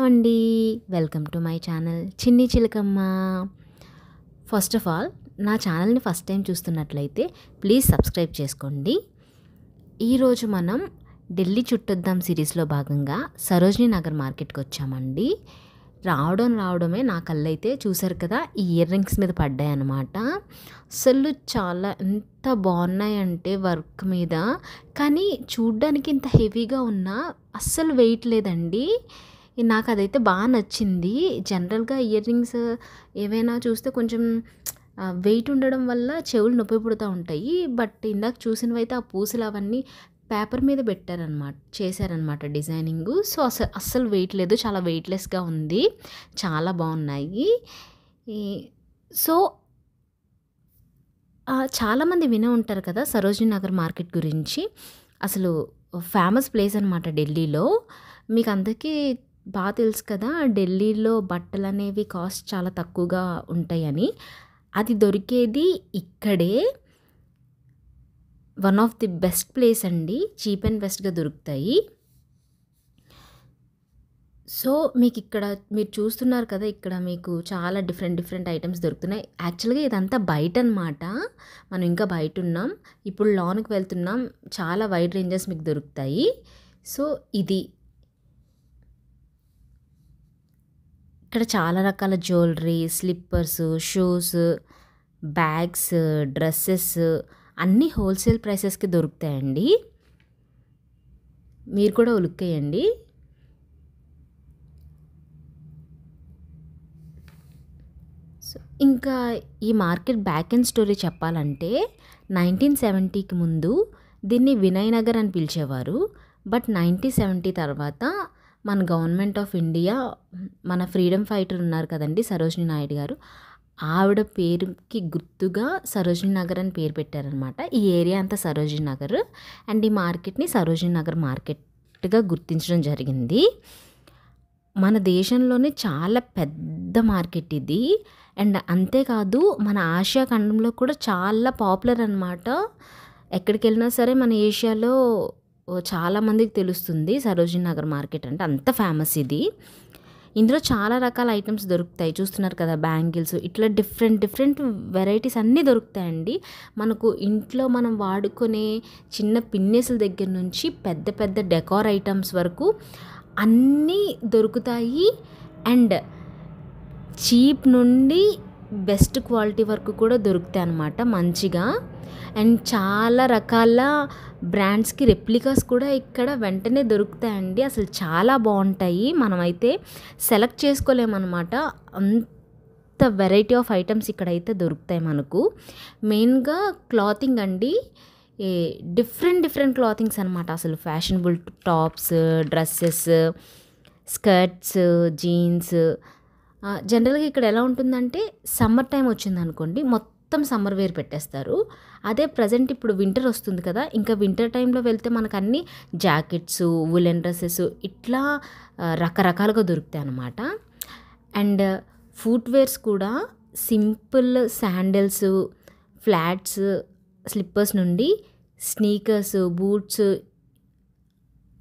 అండి. Welcome to my channel చిన్ని చిలకమ్మ. First of all నా ఛానల్ని ఫస్ట్ టైం చూస్తున్నట్లయితే ప్లీజ్ సబ్స్క్రైబ్ చేసుకోండి. ఈరోజు మనం ఢిల్లీ చుట్టొద్దాం సిరీస్లో భాగంగా సరోజినీ నగర్ మార్కెట్కి వచ్చామండి. రావడమే నా కళ్ళైతే చూసారు కదా, ఈ ఇయర్ రింగ్స్ మీద పడ్డాయి అన్నమాట. అసలు చాలా ఎంత బాగున్నాయంటే వర్క్ మీద, కానీ చూడ్డానికి ఇంత హెవీగా ఉన్నా అస్సలు వెయిట్ లేదండి. నాకు అదైతే బాగా నచ్చింది. జనరల్గా ఇయర్ రింగ్స్ ఏవైనా చూస్తే కొంచెం వెయిట్ ఉండడం వల్ల చెవులు నొప్పి పుడుతూ ఉంటాయి. బట్ ఇందాక చూసినవైతే ఆ పూసలు అవన్నీ పేపర్ మీద చేశారనమాట డిజైనింగు. సో అస్సలు వెయిట్ లేదు, చాలా వెయిట్లెస్గా ఉంది, చాలా బాగున్నాయి. సో చాలామంది వినే ఉంటారు కదా సరోజినీ నగర్ మార్కెట్ గురించి. అసలు ఫేమస్ ప్లేస్ అనమాట ఢిల్లీలో. మీకు అందరికీ బాగా తెలుసు కదా, ఢిల్లీలో బట్టలు అనేవి కాస్ట్ చాలా తక్కువగా ఉంటాయని. అది దొరికేది ఇక్కడే. One of the best place అండి, చీప్ అండ్ బెస్ట్గా దొరుకుతాయి. సో మీకు ఇక్కడ మీరు చూస్తున్నారు కదా, ఇక్కడ మీకు చాలా డిఫరెంట్ ఐటమ్స్ దొరుకుతున్నాయి. యాక్చువల్గా ఇదంతా బయట అనమాట, మనం ఇంకా బయట ఉన్నాం. ఇప్పుడు లాన్కి వెళ్తున్నాం, చాలా వైడ్ రేంజెస్ మీకు దొరుకుతాయి. సో ఇక్కడ చాలా రకాల jewellery, slippers, shoes, bags, dresses అన్నీ హోల్సేల్ ప్రైసెస్కి దొరుకుతాయండి. మీరు కూడా ఉలుక్కేయండి. సో ఇంకా ఈ మార్కెట్ బ్యాక్ అండ్ స్టోరీ చెప్పాలంటే 1970కి ముందు దీన్ని వినయ్ నగర్ అని పిలిచేవారు. బట్ 1970 తర్వాత మన గవర్నమెంట్ ఆఫ్ ఇండియా, మన ఫ్రీడమ్ ఫైటర్ ఉన్నారు కదండి సరోజినీ నాయుడు గారు, ఆవిడ పేరుకి గుర్తుగా సరోజినీ నగర్ అని పేరు పెట్టారనమాట. ఈ ఏరియా అంతా సరోజినీ నగర్, అండ్ ఈ మార్కెట్ని సరోజినీ నగర్ మార్కెట్గా గుర్తించడం జరిగింది. మన దేశంలోనే చాలా పెద్ద మార్కెట్ ఇది. అండ్ అంతేకాదు మన ఆసియా ఖండంలో కూడా చాలా పాపులర్ అనమాట. ఎక్కడికి వెళ్ళినా సరే మన ఏషియాలో చాలామందికి తెలుస్తుంది సరోజినీ నగర్ మార్కెట్ అంటే, అంత ఫేమస్ ఇది. ఇందులో చాలా రకాల ఐటమ్స్ దొరుకుతాయి, చూస్తున్నారు కదా, బ్యాంగిల్స్, ఇట్లా డిఫరెంట్ వెరైటీస్ అన్నీ దొరుకుతాయండి. మనకు ఇంట్లో మనం వాడుకునే చిన్న పిన్నేసుల దగ్గర నుంచి పెద్ద డెకార్ ఐటమ్స్ వరకు అన్నీ దొరుకుతాయి. అండ్ చీప్ నుండి బెస్ట్ క్వాలిటీ వరకు కూడా దొరుకుతాయి అన్నమాట మంచిగా. అండ్ చాలా రకాల బ్రాండ్స్కి రెప్లికాస్ కూడా ఇక్కడ వెంటనే దొరుకుతాయండి. అసలు చాలా బాగుంటాయి, మనమైతే సెలెక్ట్ చేసుకోలేమన్నమాట, అంత వెరైటీ ఆఫ్ ఐటమ్స్ ఇక్కడైతే దొరుకుతాయి మనకు. మెయిన్గా క్లాతింగ్ అండి, డిఫరెంట్ క్లాతింగ్స్ అనమాట. అసలు fashionable tops, dresses, skirts, jeans. జనరల్గా ఇక్కడ ఎలా ఉంటుందంటే సమ్మర్ టైం వచ్చిందనుకోండి, మొత్తం సమ్మర్ వేర్ పెట్టేస్తారు. అదే ప్రజెంట్ ఇప్పుడు వింటర్ వస్తుంది కదా, ఇంకా వింటర్ టైంలో వెళ్తే మనకు అన్ని జాకెట్స్, వూలెన్ డ్రెస్సెస్ ఇట్లా రకరకాలుగా దొరుకుతాయి అన్నమాట. అండ్ ఫుట్వేర్స్ కూడా సింపుల్ శాండిల్స్, ఫ్లాట్స్, స్లిప్పర్స్ నుండి స్నీకర్స్, బూట్స్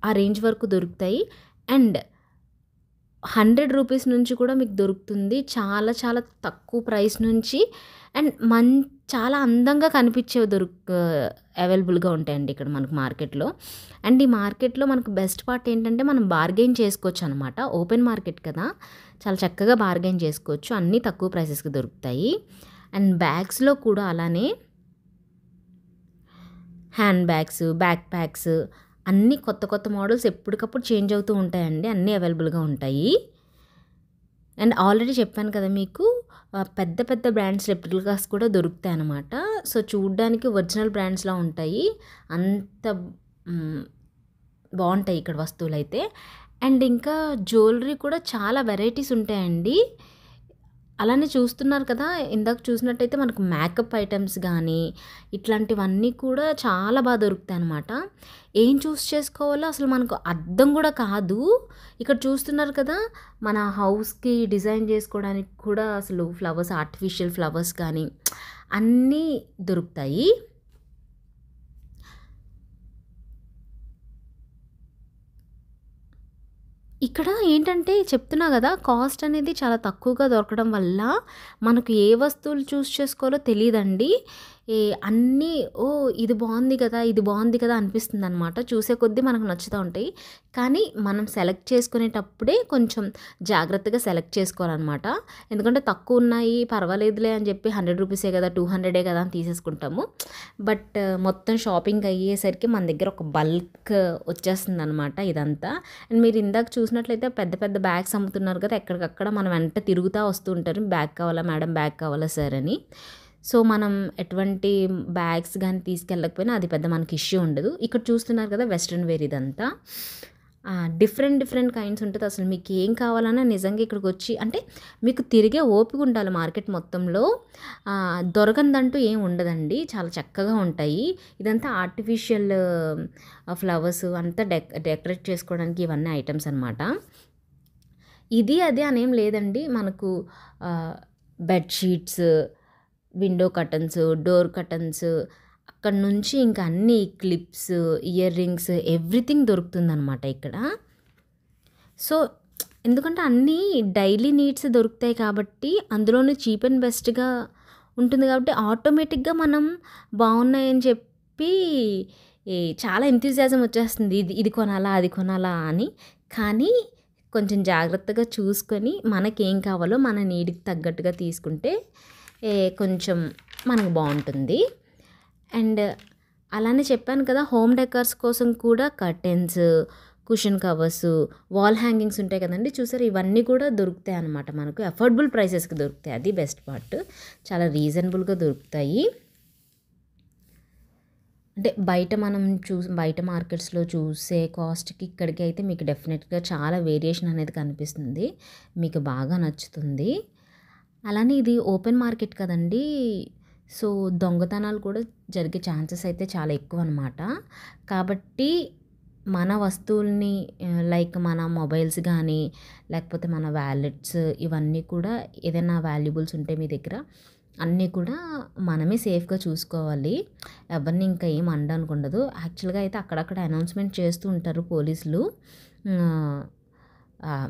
ఆ రేంజ్ వరకు దొరుకుతాయి. అండ్ 100 రూపీస్ నుంచి కూడా మీకు దొరుకుతుంది, చాలా తక్కువ ప్రైస్ నుంచి. అండ్ చాలా అందంగా కనిపించేవి అవైలబుల్గా ఉంటాయండి ఇక్కడ మనకు మార్కెట్లో. అండ్ ఈ మార్కెట్లో మనకు బెస్ట్ పార్ట్ ఏంటంటే మనం బార్గెయిన్ చేసుకోవచ్చు అనమాట. ఓపెన్ మార్కెట్ కదా, చాలా చక్కగా బార్గెయిన్ చేసుకోవచ్చు, అన్నీ తక్కువ ప్రైసెస్కి దొరుకుతాయి. అండ్ బ్యాగ్స్లో కూడా అలానే హ్యాండ్ బ్యాగ్స్, బ్యాక్ ప్యాక్స్ అన్నీ కొత్త మోడల్స్ ఎప్పటికప్పుడు చేంజ్ అవుతూ ఉంటాయండి, అన్నీ అవైలబుల్గా ఉంటాయి. అండ్ ఆల్రెడీ చెప్పాను కదా మీకు, పెద్ద బ్రాండ్స్ రెప్లికాస్ కూడా దొరుకుతాయి అన్నమాట. సో చూడ్డానికి ఒరిజినల్ బ్రాండ్స్లా ఉంటాయి, అంత బాగుంటాయి ఇక్కడ వస్తువులు అయితే. అండ్ ఇంకా జ్యువెలరీ కూడా చాలా వెరైటీస్ ఉంటాయండి. అలానే చూస్తున్నారు కదా, ఇందాక చూసినట్టయితే మనకు మేకప్ ఐటమ్స్ కానీ ఇట్లాంటివన్నీ కూడా చాలా బాగా దొరుకుతాయి అన్నమాట. ఏం చూస్ చేసుకోవాలో అసలు మనకు అర్థం కూడా కాదు. ఇక్కడ చూస్తున్నారు కదా, మన హౌస్కి డిజైన్ చేసుకోవడానికి కూడా అసలు ఫ్లవర్స్, ఆర్టిఫిషియల్ ఫ్లవర్స్ కానీ అన్నీ దొరుకుతాయి. ఇక్కడ ఏంటంటే చెప్తున్నా గదా! కాస్ట్ అనేది చాలా తక్కువగా దొరకడం వల్ల మనకు ఏ వస్తువులు చూస్ చేసుకోవాలో తెలీదండి. ఏ అన్నీ ఓహ్! ఇది బావుంది కదా! ఇది బావుంది కదా! అనిపిస్తుందనమాట. చూసే కొద్దీ మనకు నచ్చుతా ఉంటాయి. కానీ మనం సెలెక్ట్ చేసుకునేటప్పుడే కొంచెం జాగ్రత్తగా సెలెక్ట్ చేసుకోవాలనమాట. ఎందుకంటే తక్కువున్నాయి పర్వాలేదులే అని చెప్పి రూ. 100 కదా! 200 కదా! అని తీసేసుకుంటాము. బట్ మొత్తం షాపింగ్ అయ్యేసరికి మన దగ్గర ఒక బల్క్ వచ్చేస్తుందనమాట ఇదంతా. అండ్ మీరు ఇందాక చూసినట్లయితే పెద్ద పెద్ద బ్యాగ్స్ అమ్ముతున్నారు కదా! ఎక్కడికక్కడ మన వెంట తిరుగుతా వస్తూ ఉంటారు. బ్యాగ్ కావాలా మేడం? బ్యాగ్ కావాలా సార్ అని. సో, మనం ఎటువంటి బ్యాగ్స్ గానీ తీసుకెళ్ళకపోయినా అది పెద్ద మనకి ఇష్యూ ఉండదు. ఇక్కడ చూస్తున్నారు కదా! వెస్టర్న్ వేర్ ఇదంతా. డిఫరెంట్ డిఫరెంట్ కైండ్స్ ఉంటది. అసలు మీకేం కావాలన్నా నిజంగా ఇక్కడికొచ్చి అంటే మీకు తిరిగే ఓపిక ఉండాలి మార్కెట్ మొత్తంలో. దొరకనిదంటూ ఏం ఉండదండి. చాలా చక్కగా ఉంటాయి. ఇదంతా ఆర్టిఫిషియల్ ఫ్లవర్స్ అంతా డెకరేట్ చేసుకోవడానికి ఇవన్నీ ఐటెమ్స్ అనమాట. ఇది అదే అనేం లేదండి. మనకు bed sheets, window curtains, door curtains అక్కడి నుంచి ఇంకా అన్నీ క్లిప్స్, ఇయర్ రింగ్స్ ఎవ్రీథింగ్ దొరుకుతుందనమాట ఇక్కడ. సో, ఎందుకంటే అన్నీ డైలీ నీడ్స్ దొరుకుతాయి కాబట్టి అందులోనూ చీప్ అండ్ బెస్ట్‌గా ఉంటుంది కాబట్టి ఆటోమేటిక్‌గా మనం బావున్నాయని చెప్పి చాలా ఎంథూసియాజం వచ్చేస్తుంది. ఇది ఇది కొనాలా? అది కొనాలా? అని. కానీ కొంచెం జాగ్రత్తగా చూసుకొని మనకేం కావాలో మన నీడ్‌కి తగ్గట్టుగా తీసుకుంటే కొంచెం మనకు బావుంటుంది. అండ్ అలానే చెప్పాను కదా! హోమ్ డెకార్స్ కోసం కూడా curtains, cushion covers, wall hangings ఉంటాయి కదండీ! చూసారా ఇవన్నీ కూడా దొరుకుతాయన్నమాట మనకు. అఫోర్డబుల్ ప్రైసెస్‌కి దొరుకుతాయి. అది బెస్ట్ పార్ట్. చాలా రీజనబుల్‌గా దొరుకుతాయి. అంటే బయట మార్కెట్స్‌లో చూసే కాస్ట్‌కి ఇక్కడికి అయితే మీకు డెఫినెట్‌గా చాలా వేరియేషన్ అనేది కనిపిస్తుంది. మీకు బాగా నచ్చుతుంది. అలానే ఇది ఓపెన్ మార్కెట్ కదండీ! సో, దొంగతనాలు కూడా జరిగే ఛాన్సెస్ అయితే చాలా ఎక్కువనమాట. కాబట్టి మన వస్తువుల్ని లైక్ మన మొబైల్స్ గానీ, లేకపోతే మన వాలెట్స్ ఇవన్నీ కూడా ఏదైనా వాల్యుబుల్స్ ఉంటే మీ దగ్గర అన్నీ కూడా మనమే సేఫ్‌గా చూసుకోవాలి. ఎవరిని ఇంకా ఏం అనడానికి ఉండదు. యాక్చువల్‌గా అయితే అక్కడక్కడ అనౌన్స్‌మెంట్ చేస్తూ ఉంటారు పోలీసులు.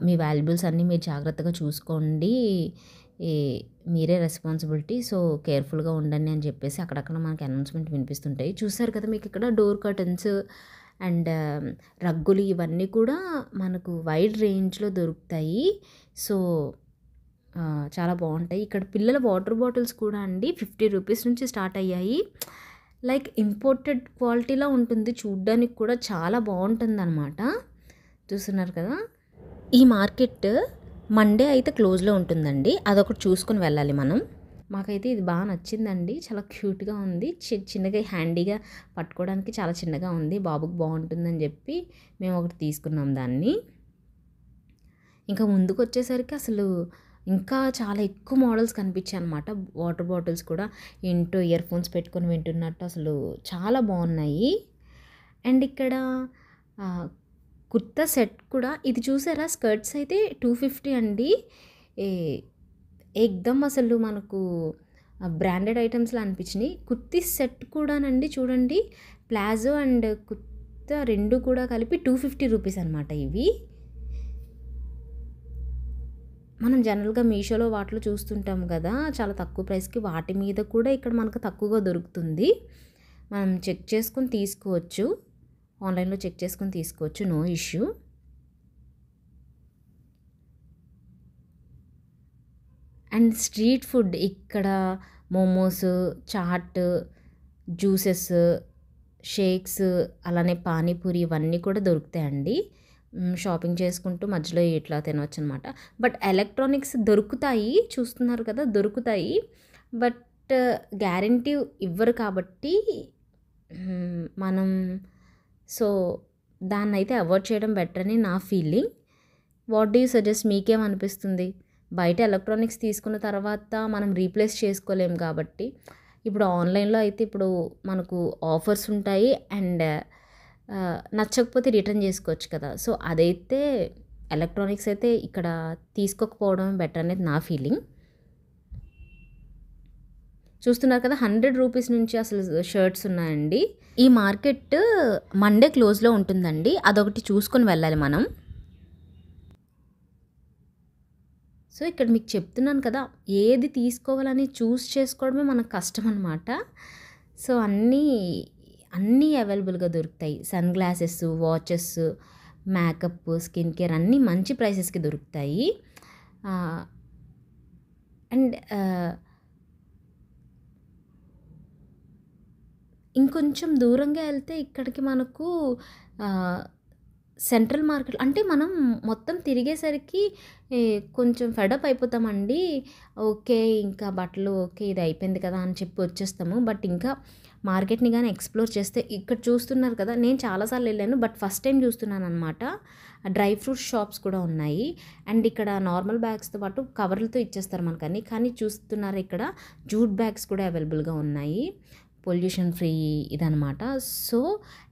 మీ వాల్యుబుల్స్ అన్నీ మీరు జాగ్రత్తగా చూసుకోండి. ఈ మీరే రెస్పాన్సిబిలిటీ. సో, కేర్‌ఫుల్‌గా ఉండండి అని చెప్పేసి అక్కడక్కడ మనకి అనౌన్స్‌మెంట్ వినిపిస్తుంటాయి. చూసారు కదా! మీకు ఇక్కడ డోర్ కర్టన్స్ అండ్ రగ్గులు ఇవన్నీ కూడా మనకు వైడ్ రేంజ్‌లో దొరుకుతాయి. సో, చాలా బావుంటాయి. ఇక్కడ పిల్లల వాటర్ బాటిల్స్ కూడా అండి రూ. 50 నుంచి స్టార్ట్ అయ్యాయి. లైక్ ఇంపోర్టెడ్ క్వాలిటీలా ఉంటుంది. చూడ్డానికి కూడా చాలా బావుంటుందనమాట. చూస్తున్నారు కదా! ఈ మార్కెట్ మండే అయితే క్లోజ్‌లో ఉంటుందండి. అదొకటి చూసుకొని వెళ్ళాలి మనం. మాకైతే ఇది బాగా నచ్చిందండి. చాలా క్యూట్‌గా ఉంది. చిన్నగా హ్యాండీగా పట్టుకోవడానికి చాలా చిన్నగా ఉంది. బాబుకి బావుంటుందని చెప్పి మేము ఒకటి తీసుకున్నాం దాన్ని. ఇంకా ముందుకొచ్చేసరికి అసలు ఇంకా చాలా ఎక్కువ మోడల్స్ కనిపించాయన్నమాట. వాటర్ బాటిల్స్ కూడా ఇంటూ ఇయర్ ఫోన్స్ పెట్టుకొని వింటున్నట్టు అసలు చాలా బాగున్నాయి. అండ్ ఇక్కడ కుర్తా సెట్ కూడా ఇది చూసారా స్కర్ట్స్ అయితే 250 అండి. ఏ ఏకదమ్ అసలు మనకు బ్రాండెడ్ ఐటమ్స్లా అనిపించినాయి. కుర్తీ సెట్ కూడానండి చూడండి ప్లాజో అండ్ కుర్తా రెండు కూడా కలిపి రూ. 250 అనమాట ఇవి. మనం జనరల్‌గా మీషోలో వాటిలో చూస్తుంటాం కదా! చాలా తక్కువ ప్రైస్‌కి వాటి మీద కూడా ఇక్కడ మనకు తక్కువగా దొరుకుతుంది. మనం చెక్ చేసుకొని తీసుకోవచ్చు. ఆన్‌లైన్‌లో చెక్ చేసుకొని తీసుకోవచ్చు. No issue. And street food ఇక్కడ మోమోస్, చాట్, జ్యూసెస్, షేక్స్ అలానే పానీపూరి ఇవన్నీ కూడా దొరుకుతాయండి. షాపింగ్ చేసుకుంటూ మధ్యలో ఇట్లా తినొచ్చనమాట. బట్ ఎలక్ట్రానిక్స్ దొరుకుతాయి. చూస్తున్నారు కదా! దొరుకుతాయి. బట్ గ్యారంటీ ఇవ్వరు కాబట్టి మనం సో, దాన్నైతే అవాయిడ్ చేయడం బెటర్ అని నా feeling. What do you suggest? మీకేమనిపిస్తుంది? బయట ఎలక్ట్రానిక్స్ తీసుకున్న తర్వాత మనం రీప్లేస్ చేసుకోలేం కాబట్టి ఇప్పుడు ఆన్లైన్‌లో అయితే ఇప్పుడు మనకు ఆఫర్స్ ఉంటాయి. అండ్ నచ్చకపోతే రిటర్న్ చేసుకోవచ్చు కదా! సో, అదైతే ఎలక్ట్రానిక్స్ అయితే ఇక్కడ తీసుకోకపోవడం బెటర్ అనేది నా ఫీలింగ్. చూస్తున్నారు కదా! రూ. 100 నుంచి అసలు షర్ట్స్ ఉన్నాయండి. ఈ మార్కెట్ మండే క్లోజ్‌లో ఉంటుందండి. అదొకటి చూసుకొని వెళ్ళాలి మనం. సో ఇక్కడ మీకు చెప్తున్నాను కదా, ఏది తీసుకోవాలని చూస్ చేసుకోవడమే మనకు కష్టం అనమాట. సో అన్నీ అవైలబుల్గా దొరుకుతాయి. Sunglasses, watches, makeup, skin care అన్నీ మంచి ప్రైసెస్కి దొరుకుతాయి. అండ్ ఇంకొంచెం దూరంగా వెళ్తే ఇక్కడికి మనకు సెంట్రల్ మార్కెట్, అంటే మనం మొత్తం తిరిగేసరికి కొంచెం ఫెడప్ అయిపోతామండి. ఓకే, ఇంకా బట్టలు ఓకే ఇది అయిపోయింది కదా అని చెప్పి వచ్చేస్తాము. బట్ ఇంకా మార్కెట్ని కానీ ఎక్స్ప్లోర్ చేస్తే, ఇక్కడ చూస్తున్నారు కదా, నేను చాలాసార్లు వెళ్ళాను బట్ ఫస్ట్ టైం చూస్తున్నాను అనమాట. డ్రై ఫ్రూట్ షాప్స్ కూడా ఉన్నాయి. అండ్ ఇక్కడ నార్మల్ బ్యాగ్స్తో పాటు కవర్లతో ఇచ్చేస్తారు మనకని. కానీ చూస్తున్నారు ఇక్కడ జూట్ బ్యాగ్స్ కూడా అవైలబుల్గా ఉన్నాయి. పొల్యూషన్ ఫ్రీ ఇదనమాట. సో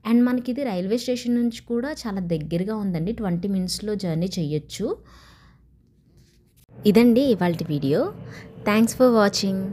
అండ్ మనకి ఇది రైల్వే స్టేషన్ నుంచి కూడా చాలా దగ్గరగా ఉందండి. 20 మినిట్స్లో జర్నీ చేయొచ్చు. ఇదండి ఇవాల్టి వీడియో. Thanks for watching.